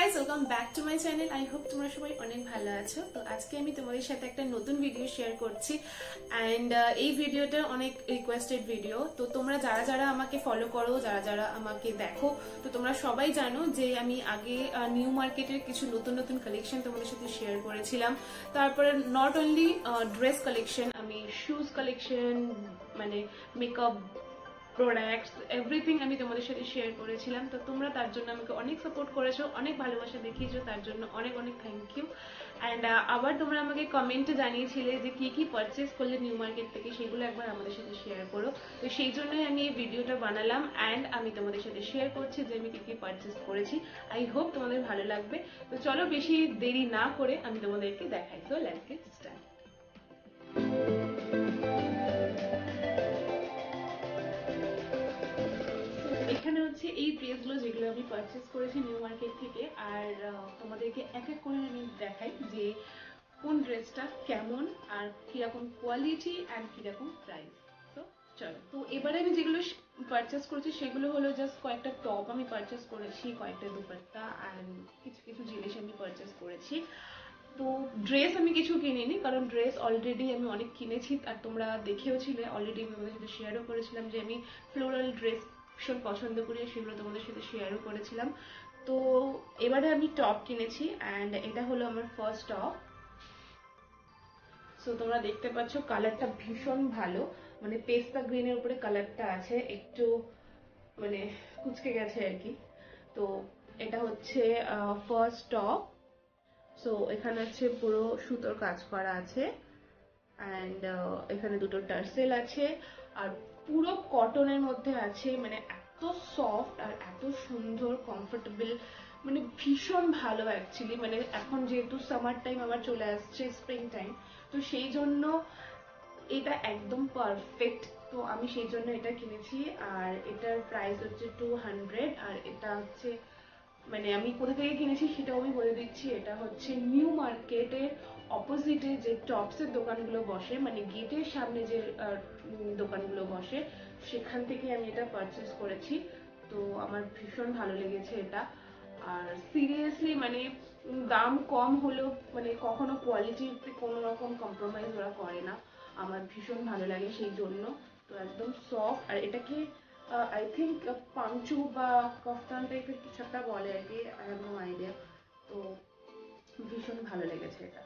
Guys, welcome back to my channel. I hope তোমরা সবাই অনেক ভালো আছো। তো আজকে আমি তোমাদের সাথে একটা নতুন ভিডিও শেয়ার করছি অ্যান্ড এই ভিডিওটা অনেক রিকোয়েস্টেড ভিডিও। তো তোমরা যারা যারা আমাকে ফলো করো, যারা যারা আমাকে দেখো, তো তোমরা সবাই জানো যে আমি আগে নিউ মার্কেটের কিছু নতুন নতুন কালেকশন তোমাদের সাথে শেয়ার করেছিলাম। তারপরে নট অনলি ড্রেস কালেকশন, আমি শুজ কালেকশন, মানে মেকআপ প্রোডাক্টস, এভরিথিং আমি তোমাদের সাথে শেয়ার করেছিলাম। তো তোমরা তার জন্য আমাকে অনেক সাপোর্ট করেছো, অনেক ভালোবাসা দেখিয়েছো, তার জন্য অনেক অনেক থ্যাংক ইউ। অ্যান্ড আবার তোমরা আমাকে কমেন্টে জানিয়েছিলে যে কি কি পারচেস করলে নিউ মার্কেট থেকে, সেগুলো একবার আমাদের সাথে শেয়ার করো। তো সেই জন্যই আমি এই ভিডিওটা বানালাম অ্যান্ড আমি তোমাদের সাথে শেয়ার করছি যে আমি কি কি পারচেস করেছি। আই হোপ তোমাদের ভালো লাগবে। তো চলো বেশি দেরি না করে আমি তোমাদেরকে দেখাই। So let's get start. এখানে হচ্ছে এই ড্রেসগুলো যেগুলো আমি পারচেস করেছি নিউ মার্কেট থেকে। আর তোমাদেরকে এক এক করে আমি দেখাই যে কোন ড্রেসটা কেমন আর কিরকম কোয়ালিটি অ্যান্ড কিরকম প্রাইস। তো চলো, তো এবারে আমি যেগুলো পারচেস করেছি সেগুলো হলো জাস্ট কয়েকটা টপ আমি পারচেস করেছি, কয়েকটা দুপাট্টা অ্যান্ড কিছু কিছু জিনিস আমি পারচেস করেছি। তো ড্রেস আমি কিছু কিনিনি, কারণ ড্রেস অলরেডি আমি অনেক কিনেছি আর তোমরা দেখেও ছিলে অলরেডি। আমি তোমাদের সাথে শেয়ারও করেছিলাম যে আমি ফ্লোরাল ড্রেস ভীষণ পছন্দ করি, সেগুলো তোমাদের সাথে শেয়ারও করেছিলাম। তো এবারে আমি টপ কিনেছি অ্যান্ড এটা হলো আমার ফার্স্ট টপ। সো তোমরা দেখতে পাচ্ছ কালারটা ভীষণ ভালো, মানে পেস্তা গ্রিনের উপরে কালারটা আছে, একটু মানে কুচকে গেছে আর কি। তো এটা হচ্ছে ফার্স্ট টপ। সো এখানে হচ্ছে পুরো সুতোর কাজ করা আছে অ্যান্ড এখানে দুটো টার্সেল আছে আর পুরো কটনের মধ্যে আছে। মানে এত সফট আর এত সুন্দর, কমফোর্টেবল, মানে ভীষণ ভালো অ্যাকচুয়ালি। মানে এখন যেহেতু সামার টাইম আবার চলে আসছে, স্প্রিং টাইম, তো সেই জন্য এটা একদম পারফেক্ট। তো আমি সেই জন্য এটা কিনেছি আর এটার প্রাইস হচ্ছে 200। আর এটা হচ্ছে, মানে আমি কোথা থেকে কিনেছি সেটাও আমি বলে দিচ্ছি। এটা হচ্ছে নিউ মার্কেটের অপোজিটে যে টপসের দোকানগুলো বসে, মানে গেটের সামনে যে দোকানগুলো বসে, সেখান থেকে আমি এটা পারচেস করেছি। তো আমার ভীষণ ভালো লেগেছে এটা। আর সিরিয়াসলি মানে দাম কম হলেও মানে কখনো কোয়ালিটিতে কোনো রকম কম্প্রোমাইজ ওরা করে না, আমার ভীষণ ভালো লাগে সেই জন্য। তো একদম সফট, আর এটাকে আই থিঙ্ক পাঞ্চু বা কফতান টাইপের কিছু একটা বলে আর কি, আই হ্যাভ নো আইডিয়া। তো ভীষণ ভালো লেগেছে এটা।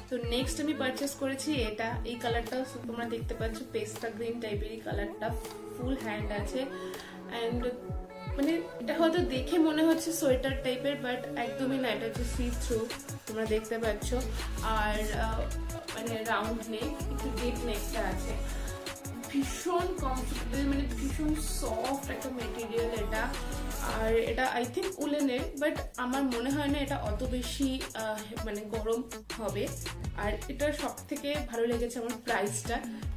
তো নেক্সট আমি পারচেস করেছি এটা, এই কালারটাও তোমরা দেখতে পাচ্ছ পেস্তা গ্রিন টাইপের এই কালারটা, ফুল হ্যান্ড আছে অ্যান্ড মানে এটা হয়তো দেখে মনে হচ্ছে সোয়েটার টাইপের বাট একদমই না, এটা হচ্ছে সি থ্রু, তোমরা দেখতে পাচ্ছ। আর মানে রাউন্ড নেক, একটু ডিপ নেকটা আছে, ভীষণ কমফোর্টেবল, মানে ভীষণ সফট একটা মেটেরিয়াল এটা। আর এটা আই থিঙ্ক উলেনের, বাট আমার মনে হয় না এটা অত বেশি মানে গরম হবে। আর এটার সব থেকে ভালো লেগেছে আমার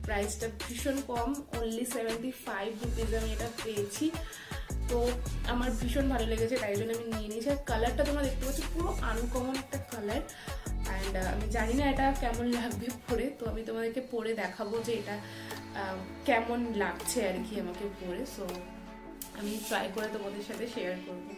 প্রাইসটা ভীষণ কম, অনলি 75 রুপিজ আমি এটা পেয়েছি। তো আমার ভীষণ ভালো লেগেছে, তাই জন্য আমি নিয়ে নিয়েছি। আর কালারটা তোমরা দেখতে পাচ্ছ পুরো আনকমন একটা কালার অ্যান্ড আমি জানি না এটা কেমন লাগবে পরে, তো আমি তোমাদেরকে পরে দেখাবো যে এটা কেমন লাগছে আর কি আমাকে পরে। সো আমি ট্রাই করে তোমাদের সাথে শেয়ার করবো।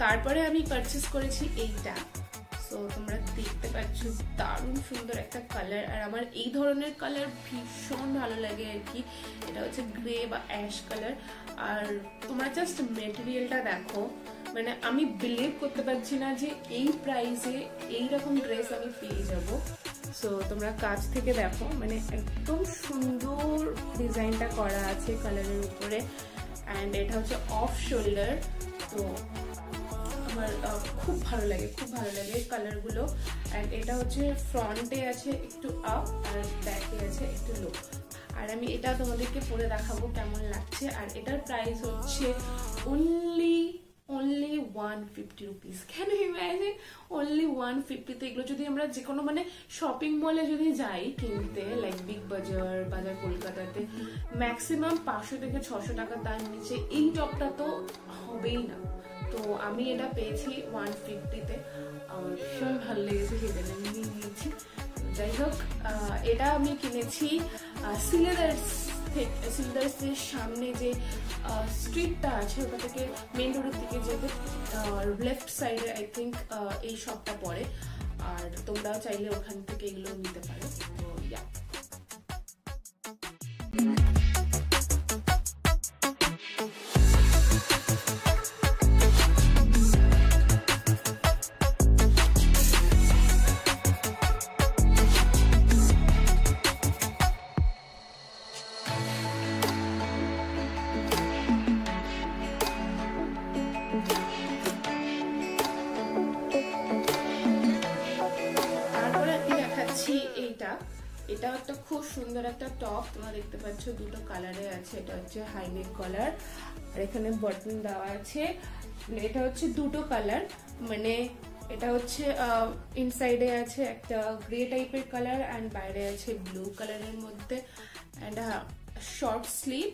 তারপরে আমি পারচেস করেছি এইটা। সো তোমরা দেখতে পাচ্ছ দারুণ সুন্দর একটা কালার, আর আমার এই ধরনের কালার ভীষণ ভালো লাগে আর কি। এটা হচ্ছে গ্রে বা অ্যাশ কালার। আর তোমরা জাস্ট মেটেরিয়ালটা দেখো, মানে আমি বিলিভ করতে পারছি না যে এই প্রাইসে এইরকম ড্রেস আমি পেয়ে যাব। সো তোমরা কাছ থেকে দেখো, মানে একদম সুন্দর ডিজাইনটা করা আছে কালারের উপরে অ্যান্ড এটা হচ্ছে অফ শোল্ডার। তো আমার খুব ভালো লাগে কালারগুলো। অ্যান্ড এটা হচ্ছে ফ্রন্টে আছে একটু আপ আর ব্যাকে আছে একটু লো। আর আমি এটা তোমাদেরকে পরে দেখাবো কেমন লাগছে। আর এটার প্রাইস হচ্ছে অনলি 150 রুপিস। কেন ইম্যাজিন, অনলি 150তে এগুলো যদি আমরা যে কোনো মানে শপিং মলে যদি যাই কিনতে, লাইক বিগ বাজার কলকাতাতে ম্যাক্সিমাম 500 থেকে 600 টাকা, তার নিচে এই টপটা তো হবেই না। তো আমি এটা পেয়েছি 150তে, আমার ভীষণ ভালো লেগেছে, সেটা আমি নিয়ে নিয়েছি। যাই হোক, এটা আমি কিনেছি সিলেদার্সের সামনে যে স্ট্রিটটা আছে ওটা থেকে মেন রোডের দিকে যেতে লেফট সাইডে আই থিঙ্ক এই শপটা পড়ে। আর তোমরাও চাইলে ওখান থেকে এগুলো নিতে পারো। তো ইয়া, এটা একটা খুব সুন্দর একটা টপ, তোমরা দেখতে পাচ্ছ দুটো কালারে আছে। এটা হচ্ছে হাই নেক কলার আর এখানে বটন দেওয়া আছে। এটা হচ্ছে দুটো কালার, মানে এটা হচ্ছে ইনসাইডে আছে একটা গ্রে টাইপের কালার অ্যান্ড বাইরে আছে ব্লু কালারের মধ্যে অ্যান্ড শর্ট স্লিভ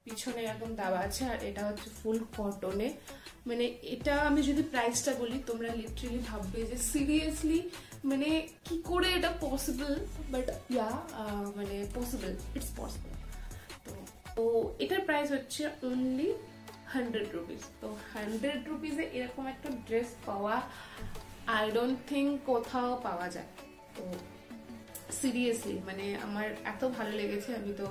পিছনে এরকম দেওয়া আছে। আর এটা হচ্ছে ফুল কটনে। মানে এটা আমি যদি প্রাইসটা বলি তোমরা লিটারালি ভাববে যে সিরিয়াসলি মানে কি করে এটা পসিবল, বাট ইয়া মানে পসিবল, ইটস পসিবল। তো এটার প্রাইস হচ্ছে অনলি 100 রুপিস। তো 100 রুপিসে এরকম একটা ড্রেস পাওয়া আই ডোন্ট থিঙ্ক কোথাও পাওয়া যায়। তো সিরিয়াসলি মানে আমার এত ভালো লেগেছে, আমি তো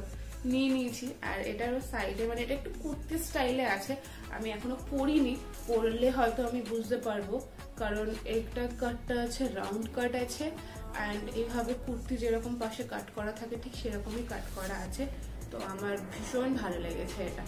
নিয়ে নিয়েছি। আর এটারও সাইডে মানে এটা একটু কুর্তি স্টাইলে আছে, আমি এখনো পরিনি, পরলে হয়তো আমি বুঝতে পারবো, কারণ একটা কাটটা আছে রাউন্ড কাট আছে অ্যান্ড এইভাবে কুর্তি যেরকম পাশে কাট করা থাকে ঠিক সেরকমই কাট করা আছে। তো আমার ভীষণ ভালো লেগেছে এটা।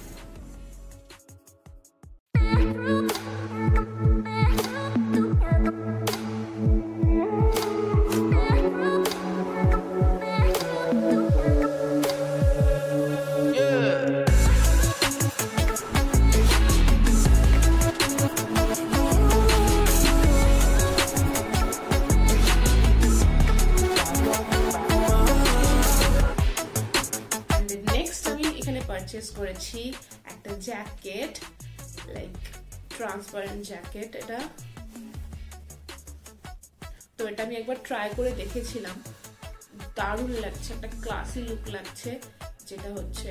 পারচেস করেছি একটা জ্যাকেট, লাইক ট্রান্সপারেন্ট জ্যাকেট এটা। তো এটা আমি একবার ট্রাই করে দেখেছিলাম, দারুণ লাগছে, একটা ক্লাসি লুক লাগছে, যেটা হচ্ছে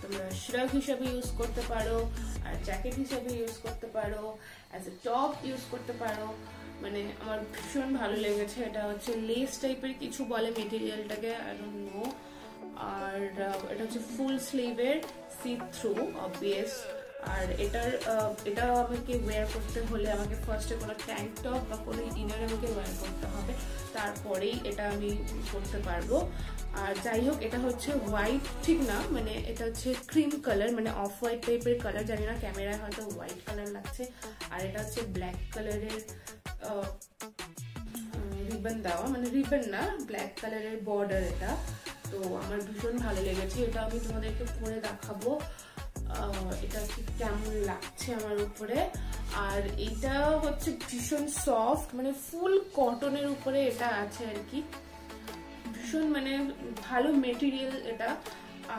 তোমরা শ্রাগ হিসাবে ইউজ করতে পারো, আর জ্যাকেট হিসাবে ইউজ করতে পারো, অ্যাজ এ টপ ইউজ করতে পারো। মানে আমার ভীষণ ভালো লেগেছে। এটা হচ্ছে লেস টাইপের কিছু বলে মেটেরিয়ালটাকে, আই ডোন্ট নো। আর এটা হচ্ছে ফুল স্লিভের, সি থ্রু অবভিয়াস। আর এটা আমাকে ওয়্যার করতে হলে আমাকে ফার্স্টে কোনো ট্যাঙ্ক টপ বা কোনো ইনার আমাকে ওয়্যার করতে হবে, তারপরেই এটা আমি করতে পারবো। আর যাই হোক, এটা হচ্ছে হোয়াইট ঠিক না, মানে এটা হচ্ছে ক্রিম কালার, মানে অফ হোয়াইট টাইপের কালার, জানি না ক্যামেরায় হয়তো হোয়াইট কালার লাগছে। আর এটা হচ্ছে ব্ল্যাক কালারের রিবন দেওয়া, মানে রিবন না, ব্ল্যাক কালারের বর্ডার এটা। তো আমার ভীষণ ভালো লেগেছে, এটা আমি তোমাদেরকে পরে দেখাবো এটা ঠিক কেমন লাগছে আমার উপরে। আর এটা হচ্ছে ভীষণ সফট, মানে ফুল কটনের উপরে এটা আছে আর কি, ভীষণ মানে ভালো মেটেরিয়াল এটা।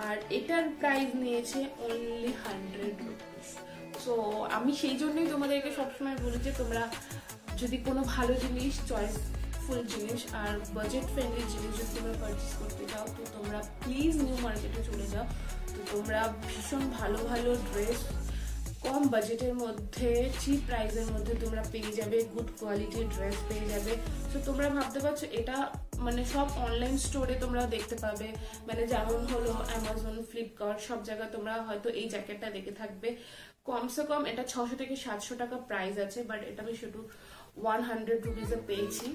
আর এটার প্রাইস নিয়েছে অনলি 100 রুপিস। সো আমি সেই জন্যই তোমাদেরকে সবসময় বলি যে তোমরা যদি কোনো ভালো জিনিস, চয়েসফুল জিনিস আর বাজেট ফ্রেন্ডলি জিনিস যদি তোমরা পারচেস করতে চাও, তো তোমরা প্লিজ নিউ মার্কেটে চলে যাও। তো তোমরা ভীষণ ভালো ভালো ড্রেস কম বাজেটের মধ্যে, চিপ প্রাইসের মধ্যে তোমরা পেয়ে যাবে, গুড কোয়ালিটির ড্রেস পেয়ে যাবে। তো তোমরা ভাবতে পারছো এটা মানে সব অনলাইন স্টোরে তোমরা দেখতে পাবে, মানে যেমন হলো অ্যামাজন, ফ্লিপকার্ট, সব জায়গায় তোমরা হয়তো এই জ্যাকেটটা দেখে থাকবে। কমসে কম এটা 600 থেকে 700 টাকা প্রাইস আছে, বাট এটা আমি শুধু 100 রুপিসে পেয়েছি,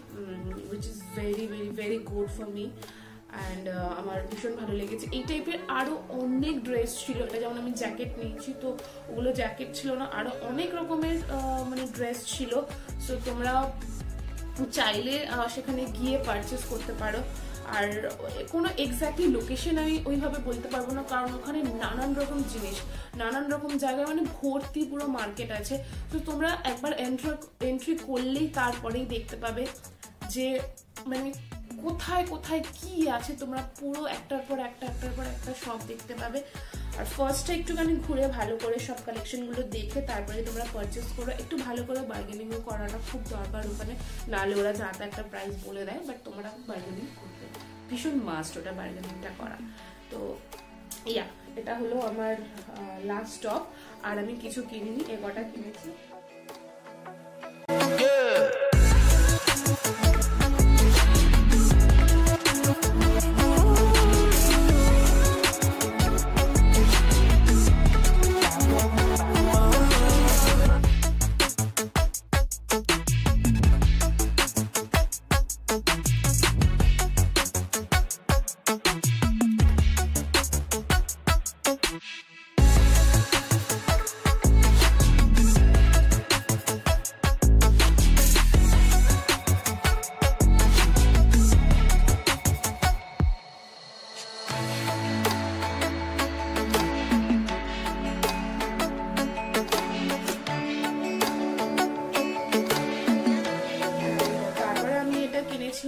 which is very very very good for me. And আমার ভীষণ ভালো লেগেছে। এই টাইপের আরও অনেক ড্রেস ছিল, এটা যেমন আমি জ্যাকেট নিয়েছি, তো ওগুলো জ্যাকেট ছিল না, আরও অনেক রকমের মানে ড্রেস ছিল। সো তোমরা চাইলে সেখানে গিয়ে পারচেস করতে পারো। আর কোনো এক্স্যাক্টলি লোকেশন আমি ওইভাবে বলতে পারবো না, কারণ ওখানে নানান রকম জিনিস, নানান রকম জায়গায় মানে ভর্তি পুরো মার্কেট আছে। তো তোমরা একবার এন্ট্রি করলেই তারপরেই দেখতে পাবে যে মানে কোথায় কোথায় কি আছে, তোমরা পুরো একটার পর একটা সব দেখতে পাবে। আর ফার্স্টে একটুখানি ঘুরে ভালো করে সব কালেকশনগুলো দেখে তারপরে তোমরা পারচেস করো। একটু ভালো করে বার্গেনিংও করাটা খুব দরকার ওখানে, নাহলে ওরা যা তা একটা প্রাইস বলে দেয়, বাট তোমরা বার্গেনিং করবে, ভীষণ মাস্ট ওটা বার্গেনিংটা করা। তো ইয়া, এটা হলো আমার লাস্ট স্টপ। আর আমি কিছু কিনিনি, এ কটা কিনেছি।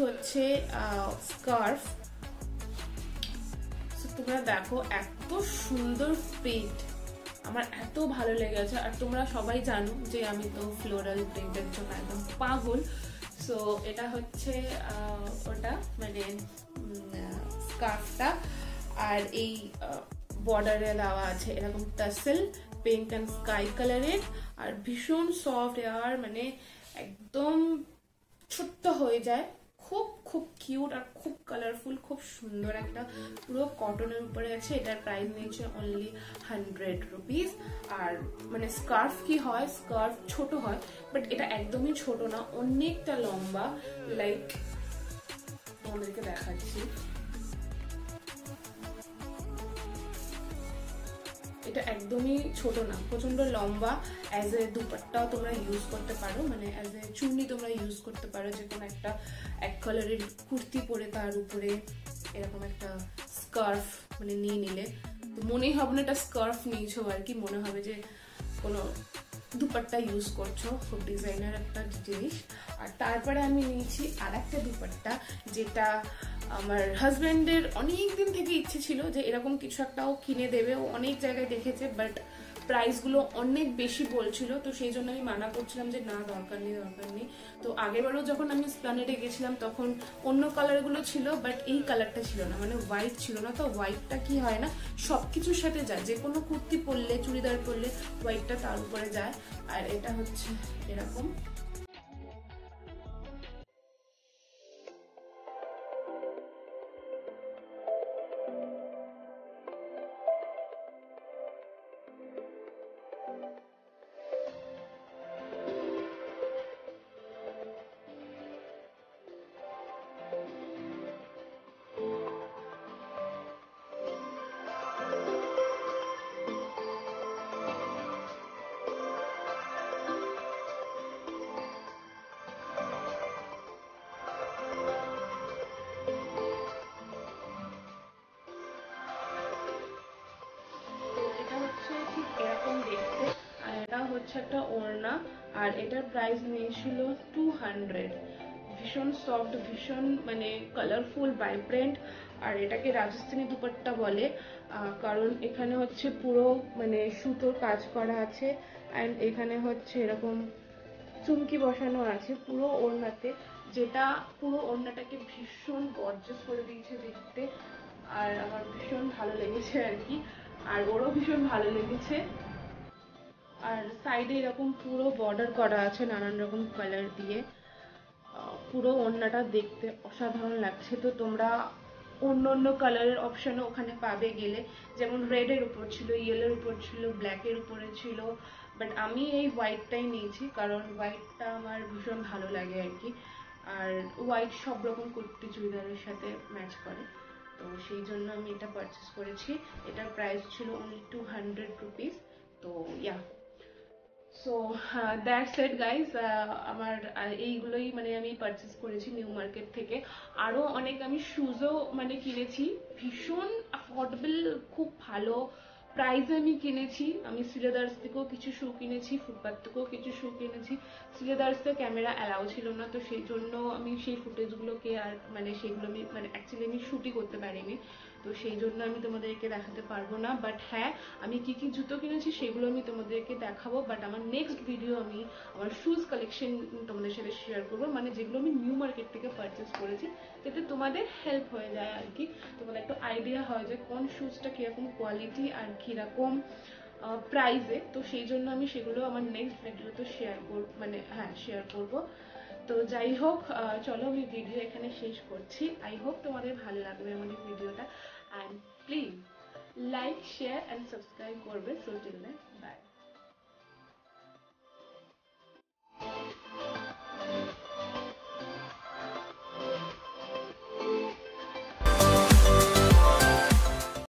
হচ্ছে স্কার্ফ। তোমরা দেখো এত সুন্দর প্রিন্ট, আমার এত ভালো লেগেছে। আর তোমরা সবাই জানো যে আমি তো ফ্লোরাল প্রিন্টের জন্য একদম পাগল। সো এটা হচ্ছে ওটা মানে স্কার্ফটা, আর এই বর্ডারে দেওয়া আছে এরকম টাসেল, পিঙ্ক অ্যান্ড স্কাই কালারের, আর ভীষণ সফট এয়ার, মানে একদম ছোট্ট হয়ে যায়, খুব খুব কিউট আর খুব কালারফুল, খুব সুন্দর একটা পুরো কটনের উপরে আছে। এটার প্রাইস নিয়েছে অনলি 100 রুপিস। আর মানে স্কার্ফ কি হয়, স্কার্ফ ছোট হয়, বাট এটা একদমই ছোট না, অনেকটা লম্বা। লাইক তোমাদেরকে দেখাচ্ছি, এটা একদমই ছোট না, প্রচন্ড লম্বা। অ্যাজ এ দুপাট্টাও তোমরা ইউজ করতে পারো, মানে অ্যাজ এ চুন্নি তোমরা ইউজ করতে পারো, যে কোনো একটা এক কালারের কুর্তি পরে তার উপরে এরকম একটা স্কার্ফ মানে নিয়ে নিলে তো মনেই হবে না এটা স্কার্ফ নিয়েছো আর কি, মনে হবে যে কোনো দুপাট্টা ইউজ করছো, খুব ডিজাইনার একটা জিনিস। আর তারপরে আমি নিয়েছি আর একটা দুপাট্টা, যেটা আমার হাজব্যান্ডের অনেক দিন থেকে ইচ্ছে ছিল যে এরকম কিছু একটাও কিনে দেবে, ও অনেক জায়গায় দেখেছে, বাট প্রাইসগুলো অনেক বেশি বলছিল, তো সেই জন্য আমি মানা করছিলাম যে না, দরকার নেই। তো আগেরবারও যখন আমি এসপ্ল্যানেডে গেছিলাম তখন অন্য কালারগুলো ছিল, বাট এই কালারটা ছিল না, মানে হোয়াইট ছিল না। তো হোয়াইটটা কি হয় না, সবকিছুর সাথে যায়, যে কোনো কুর্তি পরলে, চুড়িদার পরলে হোয়াইটটা তার উপরে যায়। আর এটা হচ্ছে এরকম। ঠিক এরকম দেখতে। আর এটা হচ্ছে একটা ওড়না, আর এটার প্রাইস নিয়েছিল 200। ভীষণ সফট, ভীষণ মানে কালারফুল, ভাইব্রেন্ট। আর এটাকে রাজস্থানী দুপাট্টা বলে, কারণ এখানে হচ্ছে পুরো মানে সুতোর কাজ করা আছে, অ্যান্ড এখানে হচ্ছে এরকম চুমকি বসানো আছে পুরো ওড়নাতে, যেটা পুরো ওড়নাটাকে ভীষণ গর্জাস করে দিয়েছে দেখতে। আর আমার ভীষণ ভালো লেগেছে আর কি, আর ওরও ভীষণ ভালো লেগেছে। আর সাইডে এরকম পুরো বর্ডার করা আছে নানান রকম কালার দিয়ে। পুরো ওড়নাটা দেখতে অসাধারণ লাগছে। তো তোমরা অন্য অন্য কালারের অপশনও ওখানে পাবে গেলে, যেমন রেডের উপর ছিল, ইয়েলোর উপর ছিল, ব্ল্যাকের উপরে ছিল, বাট আমি এই হোয়াইটটাই নিয়েছি কারণ হোয়াইটটা আমার ভীষণ ভালো লাগে আর কি। আর হোয়াইট সব রকম কুর্তি চুড়িদারের সাথে ম্যাচ করে, তো সেই জন্য আমি এটা পারচেস করেছি। এটার প্রাইস ছিল অনলি 200 রুপিস। তো ইয়া, সো দ্যাটস ইট গাইজ। আমার এইগুলোই মানে আমি পারচেস করেছি নিউ মার্কেট থেকে। আরও অনেক আমি শুজও মানে কিনেছি, ভীষণ অ্যাফোর্ডেবল, খুব ভালো প্রাইসে আমি কিনেছি। আমি সিলেদার্স থেকেও কিছু শু কিনেছি, ফুটপাথ থেকেও কিছু শু কিনেছি। সিলেদার্সে ক্যামেরা অ্যালাউ ছিল না, তো সেই জন্য আমি সেই ফুটেজগুলোকে আর মানে সেগুলো আমি মানে অ্যাকচুয়ালি আমি শ্যুটই করতে পারিনি, তো সেই জন্য আমি তোমাদেরকে দেখাতে পারবো না। বাট হ্যাঁ, আমি কি কি জুতো কিনেছি সেগুলো আমি তোমাদেরকে দেখাবো, বাট আমার নেক্সট ভিডিও আমি আমার শুজ কালেকশন তোমাদের সাথে শেয়ার করবো, মানে যেগুলো আমি নিউ মার্কেট থেকে পারচেস করেছি, যাতে তোমাদের হেল্প হয়ে যায় আর কি, তোমাদের একটা আইডিয়া হয় যে কোন শুজটা কীরকম কোয়ালিটি আর কীরকম প্রাইসে। তো সেই জন্য আমি সেগুলো আমার নেক্সট ভিডিওতে শেয়ার করব, মানে হ্যাঁ শেয়ার করব। তো যাই হোক, চলো আমি ভিডিও এখানে শেষ করছি। আই হোপ তোমাদের ভালো লাগবে আমাদের ভিডিওটা, and please like, share and subscribe করবে। সো টিল দেন,